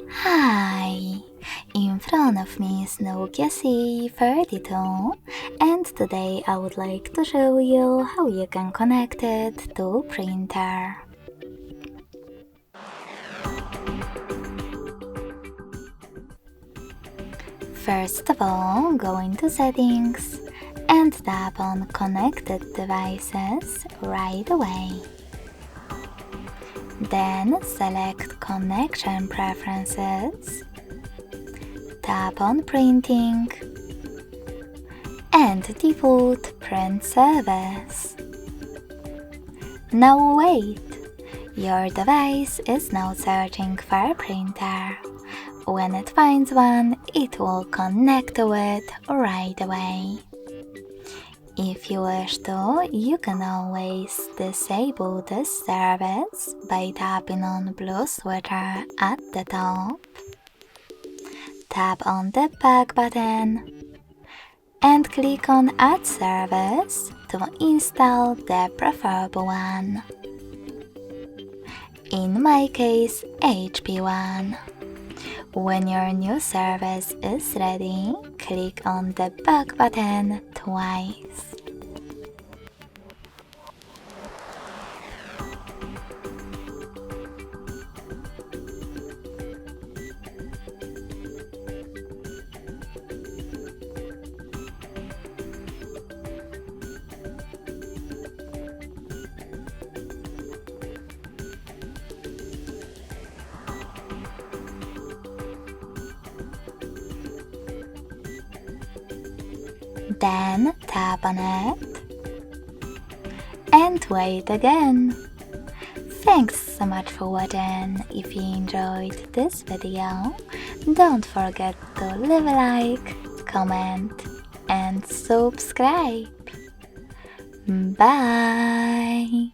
Hi! In front of me is Nokia C32, and today I would like to show you how you can connect it to printer. First of all, go into Settings and tap on Connected Devices right away. Then select Connection Preferences, tap on Printing, and Default Print Service. Now wait! Your device is now searching for a printer. When it finds one, it will connect to it right away. If you wish to, you can always disable this service by tapping on blue switcher at the top. Tap on the back button and click on Add Service to install the preferable one. In my case, HP1. When your new service is ready, click on the back button twice. Then tap on it and wait again. Thanks so much for watching. If you enjoyed this video, don't forget to leave a like, comment and subscribe. Bye!